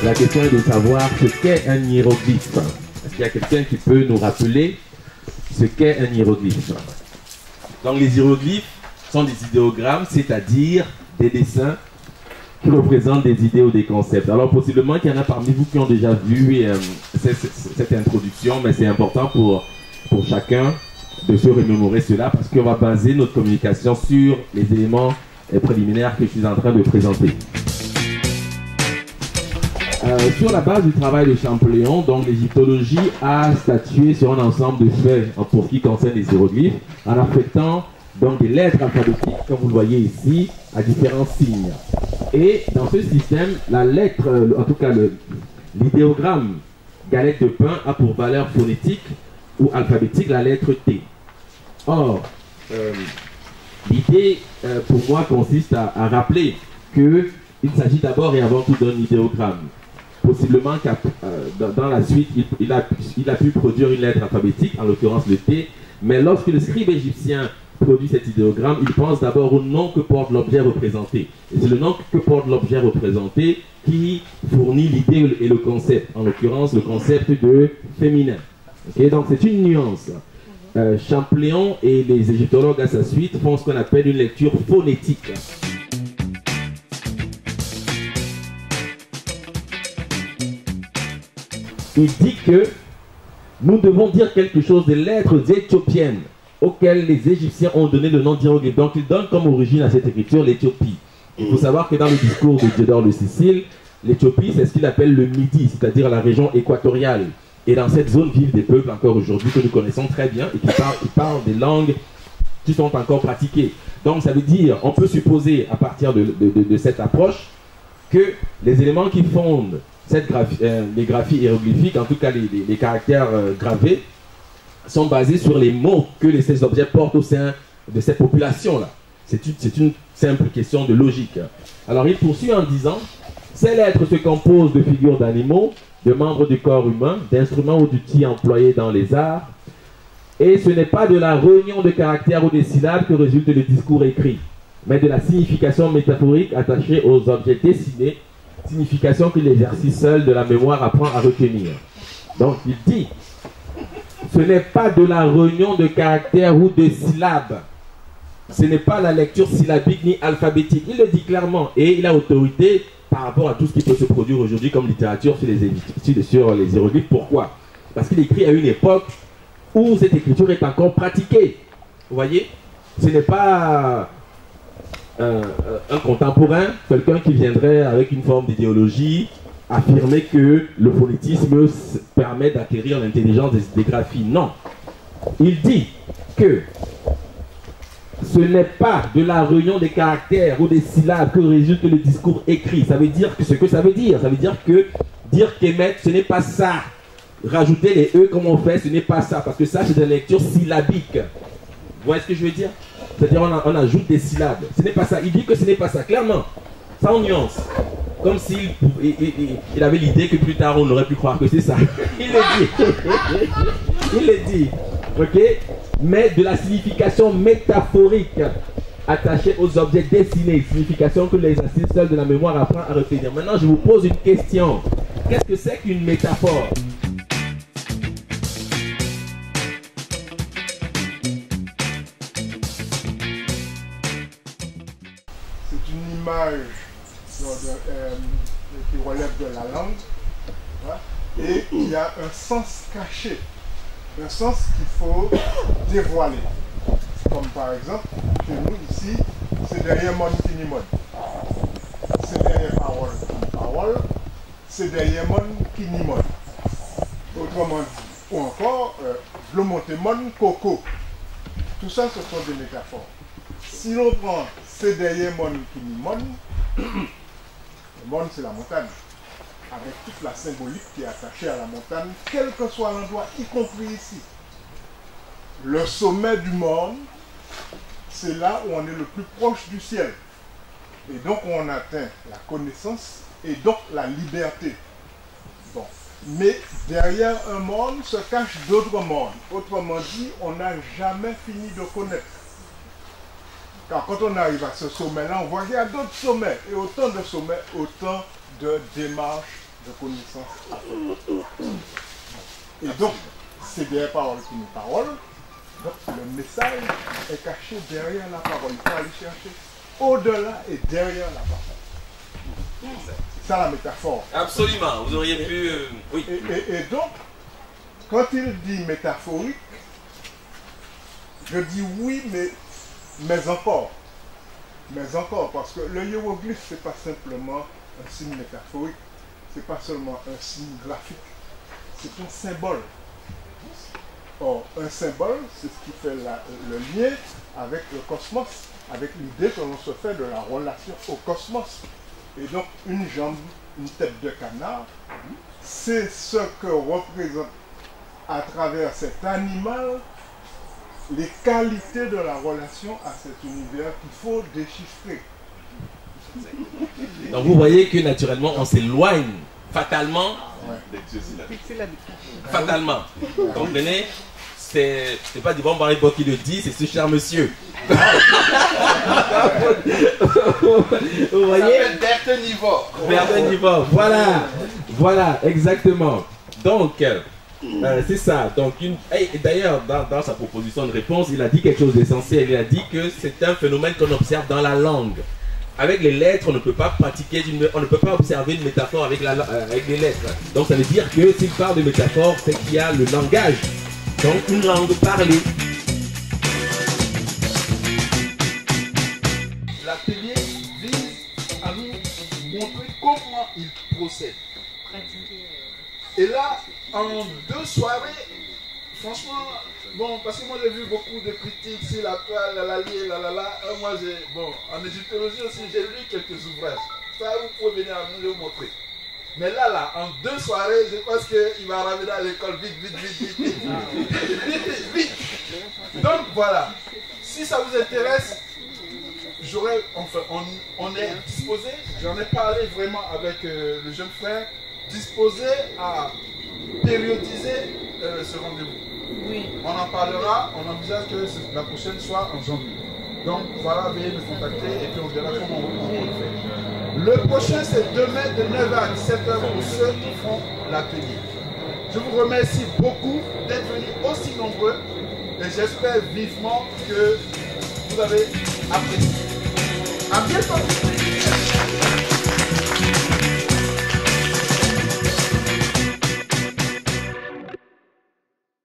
La question est de savoir ce qu'est un hiéroglyphe. Est-ce qu'il y a quelqu'un qui peut nous rappeler ce qu'est un hiéroglyphe? Donc les hiéroglyphes sont des idéogrammes, c'est-à-dire des dessins qui représentent des idées ou des concepts. Alors possiblement qu'il y en a parmi vous qui ont déjà vu cette introduction, mais c'est important pour chacun de se remémorer cela parce qu'on va baser notre communication sur les éléments préliminaires que je suis en train de présenter. Sur la base du travail de Champollion, donc l'égyptologie a statué sur un ensemble de faits pour ce qui concerne les hiéroglyphes, en affectant donc des lettres alphabétiques, comme vous le voyez ici, à différents signes. Et dans ce système, la lettre, en tout cas l'idéogramme galette de pain a pour valeur phonétique ou alphabétique la lettre T. Or, l'idée pour moi consiste à rappeler qu'il s'agit d'abord et avant tout d'un idéogramme. Possiblement dans la suite, il a pu produire une lettre alphabétique, en l'occurrence le T, mais lorsque le scribe égyptien produit cet idéogramme, il pense d'abord au nom que porte l'objet représenté. Et c'est le nom que porte l'objet représenté qui fournit l'idée et le concept, en l'occurrence le concept de féminin. Okay, donc c'est une nuance. Champollion et les égyptologues à sa suite font ce qu'on appelle une lecture phonétique. Il dit que nous devons dire quelque chose des lettres éthiopiennes auxquelles les Égyptiens ont donné le nom d'hiéroglyphe. Donc ils donnent comme origine à cette écriture l'Éthiopie. Il faut savoir que dans le discours de Diodore de Sicile, l'Éthiopie c'est ce qu'il appelle le Midi, c'est-à-dire la région équatoriale. Et dans cette zone vivent des peuples encore aujourd'hui que nous connaissons très bien et qui parlent des langues qui sont encore pratiquées. Donc ça veut dire, on peut supposer à partir de cette approche que les éléments qui fondent les graphies hiéroglyphiques, en tout cas les caractères gravés, sont basés sur les mots que ces objets portent au sein de cette population-là. C'est une simple question de logique. Alors il poursuit en disant, ces lettres se composent de figures d'animaux, de membres du corps humain, d'instruments ou d'outils employés dans les arts, et ce n'est pas de la réunion de caractères ou des syllabes que résulte le discours écrit, mais de la signification métaphorique attachée aux objets dessinés, signification que l'exercice seul de la mémoire apprend à retenir. Donc il dit, ce n'est pas de la réunion de caractères ou de syllabes, ce n'est pas la lecture syllabique ni alphabétique. Il le dit clairement et il a autorité par rapport à tout ce qui peut se produire aujourd'hui comme littérature sur les hiéroglyphes. Pourquoi? Parce qu'il écrit à une époque où cette écriture est encore pratiquée. Vous voyez? Ce n'est pas un contemporain, quelqu'un qui viendrait avec une forme d'idéologie, affirmer que le phonétisme permet d'acquérir l'intelligence des graphies. Non. Il dit que ce n'est pas de la réunion des caractères ou des syllabes que résulte le discours écrit. Ça veut dire que ce que ça veut dire que dire qu'émettre, ce n'est pas ça. Rajouter les E comme on fait, ce n'est pas ça. Parce que ça, c'est de la lecture syllabique. Vous voyez ce que je veux dire? C'est-à-dire on ajoute des syllabes. Ce n'est pas ça. Il dit que ce n'est pas ça, clairement. Sans nuance. Comme s'il avait l'idée que plus tard on aurait pu croire que c'est ça. Il le dit. Il le dit. Ok? Mais de la signification métaphorique attachée aux objets dessinés, signification que l'exercice seul de la mémoire apprend à retenir. Maintenant, je vous pose une question. Qu'est-ce que c'est qu'une métaphore? C'est une image qui relève de la langue, hein, et il y a un sens caché. Un sens qu'il faut dévoiler. Comme par exemple, chez nous ici, c'est derrière mon qui ni mon. C'est derrière parole qui ni parole. C'est derrière mon qui ni mon. Autrement dit, ou encore, le monter mon coco. Tout ça, ce sont des métaphores. Si l'on prend c'est derrière mon qui ni mon, le monde c'est la montagne. Avec toute la symbolique qui est attachée à la montagne, quel que soit l'endroit, y compris ici. Le sommet du monde, c'est là où on est le plus proche du ciel. Et donc on atteint la connaissance et donc la liberté. Bon. Mais derrière un monde se cachent d'autres mondes. Autrement dit, on n'a jamais fini de connaître. Car quand on arrive à ce sommet-là, on voit qu'il y a d'autres sommets. Et autant de sommets, autant de démarches de connaissance aveugle. Et donc, c'est bien parole qui nous parole. Donc, le message est caché derrière la parole. Il faut aller chercher au-delà et derrière la parole. C'est ça la métaphore. Absolument, vous auriez pu... oui. Et donc, quand il dit métaphorique, je dis oui, mais encore. Mais encore, parce que le hiéroglyphe, ce n'est pas simplement un signe métaphorique, ce n'est pas seulement un signe graphique, c'est un symbole. Or, un symbole, c'est ce qui fait le lien avec le cosmos, avec l'idée que l'on se fait de la relation au cosmos. Et donc, une jambe, une tête de canard, c'est ce que représente à travers cet animal les qualités de la relation à cet univers qu'il faut déchiffrer. Donc vous voyez que naturellement on s'éloigne fatalement. Fatalement. Vous comprenez? C'est pas du bon Barry-Bock qui le dit, c'est ce cher monsieur. Vous voyez? Berthe Nivor. Berthe Nivor, voilà. Voilà, exactement. Donc, c'est ça. Donc, d'ailleurs, dans sa proposition de réponse, il a dit quelque chose d'essentiel. Il a dit que c'est un phénomène qu'on observe dans la langue. Avec les lettres, on ne peut pas pratiquer, on ne peut pas observer une métaphore avec les lettres. Donc, ça veut dire que s'il parle de métaphore, c'est qu'il y a le langage. Donc, une langue parlée. L'atelier vise à nous montrer comment il procède. Et là, en 2 soirées, franchement, bon, parce que moi j'ai vu beaucoup de critiques sur la toile, moi j'ai, bon, en égyptologie aussi, j'ai lu quelques ouvrages. Ça, vous pouvez venir à nous le montrer. Mais là, en 2 soirées, je pense qu'il va ramener à l'école vite. Donc voilà, si ça vous intéresse, on est disposé, j'en ai parlé vraiment avec le jeune frère, disposé à périodiser ce rendez-vous. Oui. On en parlera, on envisage que la prochaine soit en janvier. Donc voilà, veuillez nous contacter et puis on verra comment on le fait. Le prochain c'est demain de 9h à 17h pour ceux qui font l'atelier. Je vous remercie beaucoup d'être venus aussi nombreux et j'espère vivement que vous avez apprécié. À bientôt.